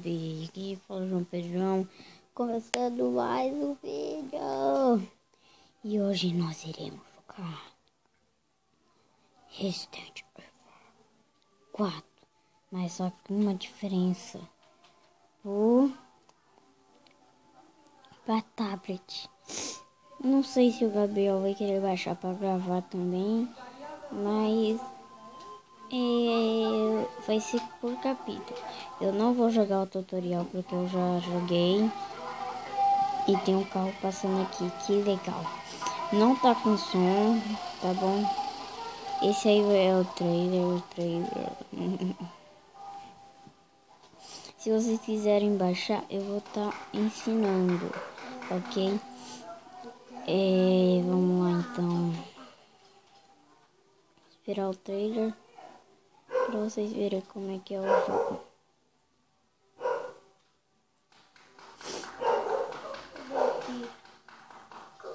Vídeo aqui, fala João Pedrão, começando mais um vídeo. E hoje nós iremos jogar Resident Evil 4, mas só que uma diferença para tablet. Não sei se o Gabriel vai querer baixar para gravar também, mas vai ser por capítulo. Eu não vou jogar o tutorial porque eu já joguei. E tem um carro passando aqui, que legal. Não tá com som, tá bom? Esse aí é o trailer. Se vocês quiserem baixar, eu vou estar ensinando, ok? Vamos lá então. Esperar o trailer para vocês verem como é que é o jogo.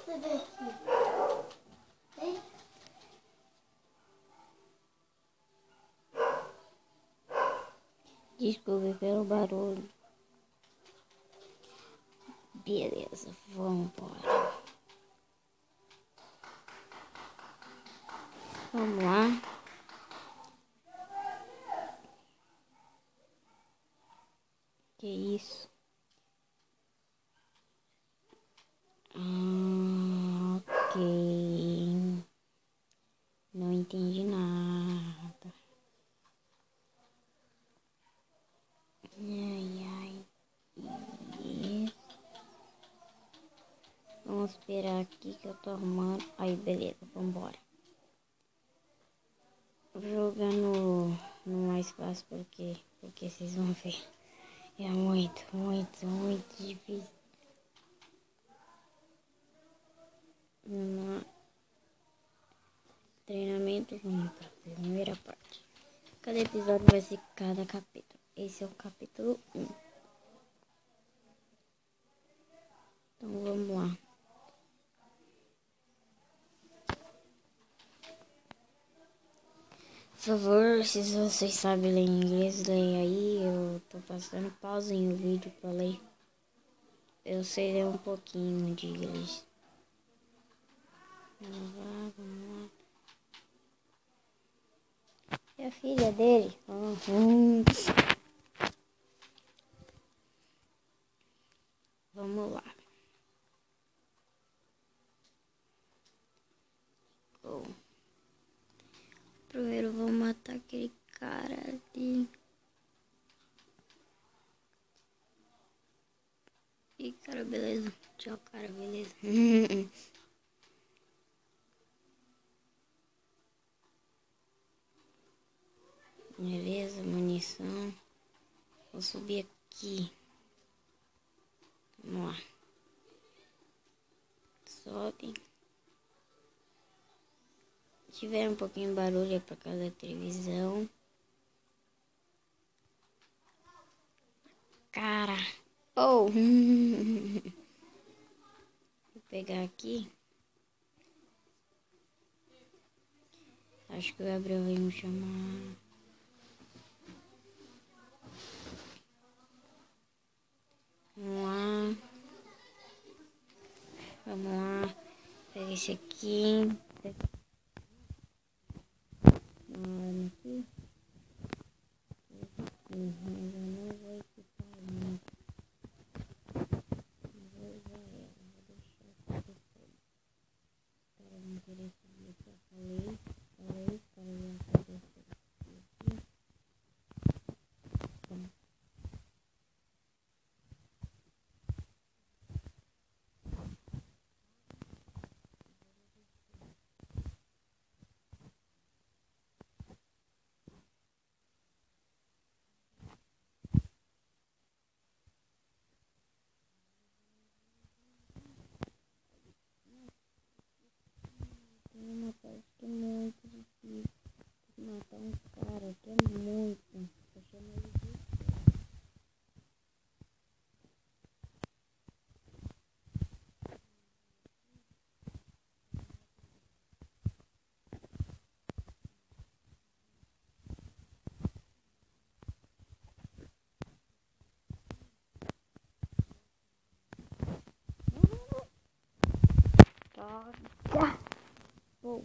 Cadê aqui? Desculpe pelo barulho. Beleza, vamos embora. Vamos lá. Que isso? Ok. Não entendi nada. Ai. Vamos esperar aqui que eu tô arrumando. Aí, beleza, vambora. Vou jogar no mais fácil porque vocês vão ver. É muito difícil. No treinamento, vamos pra primeira parte. Cada episódio vai ser cada capítulo. Esse é o capítulo 1. Então vamos lá. Por favor, se vocês sabem ler inglês, leia aí. Eu tô passando pausa em o vídeo pra ler. Eu sei ler um pouquinho de inglês. Vamos lá. É a filha dele. Vamos lá. Primeiro vou matar aquele cara ali. E cara, beleza. Tchau, cara, beleza. Beleza, munição. Vou subir aqui. Vamos lá. Sobe. Se tiver um pouquinho de barulho é por causa da televisão. Cara. Oh! Vou pegar aqui. Acho que o Gabriel vai me chamar. Vamos lá. Pega esse aqui. Aqui. Eu não vou equipar muito. Vou usar ela. Vou deixar aqui depois. Para não querer subir aqui. Eu falei para eu aparecer aqui. Bom. Droga! Oh.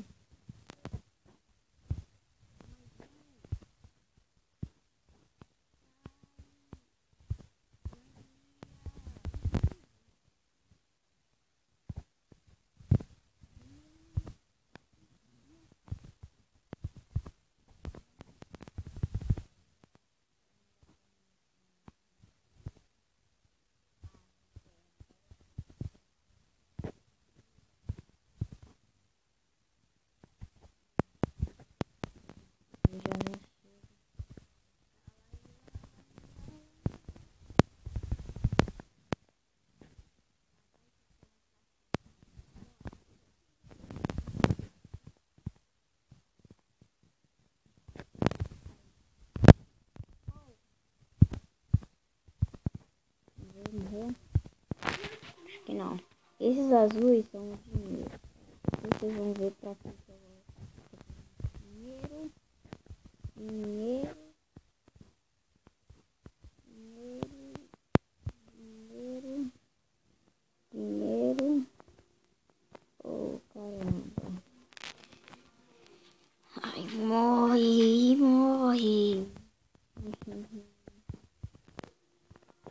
Morreu? Acho que não. Esses azuis são o dinheiro. Vocês vão ver pra cá. Dinheiro. Dinheiro. Dinheiro. Dinheiro. Dinheiro. Oh, caramba. Ai, morre. Morre.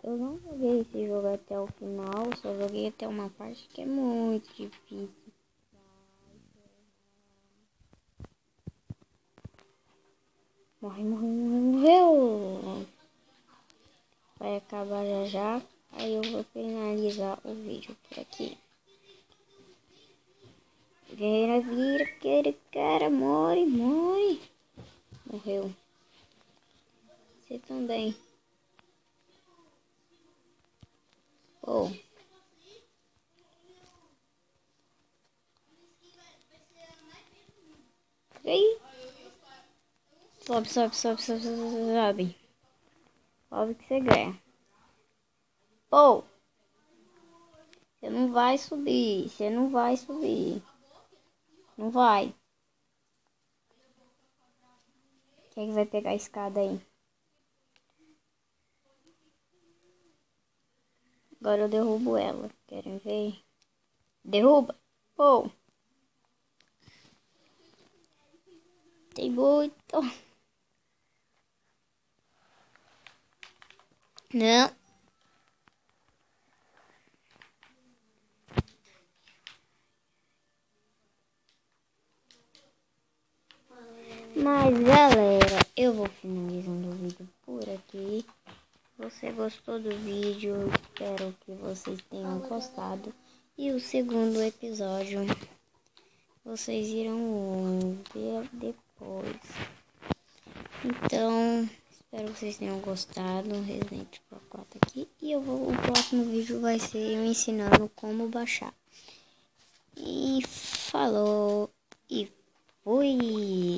Eu não joguei esse jogo até o final, só joguei até uma parte que é muito difícil. Morre, morre, morre, morreu! Vai acabar já já, aí eu vou finalizar o vídeo por aqui. Vira, vira, aquele cara, morre, morre! Morreu. Você também. Oh. Aí. Sobe, sobe, sobe, sobe, sobe. Sobe que você ganha. Oh. Você não vai subir. Você não vai subir. Não vai. Quem é que vai pegar a escada aí? Agora eu derrubo ela. Querem ver? Derruba. Oh. Tem muito. Não. Mas galera, eu vou finalizando o vídeo por aqui. Se você gostou do vídeo, espero que vocês tenham gostado. E o segundo episódio vocês irão ver depois. Então, espero que vocês tenham gostado. Resident Evil 4 aqui. E o próximo vídeo vai ser eu ensinando como baixar. E falou e fui!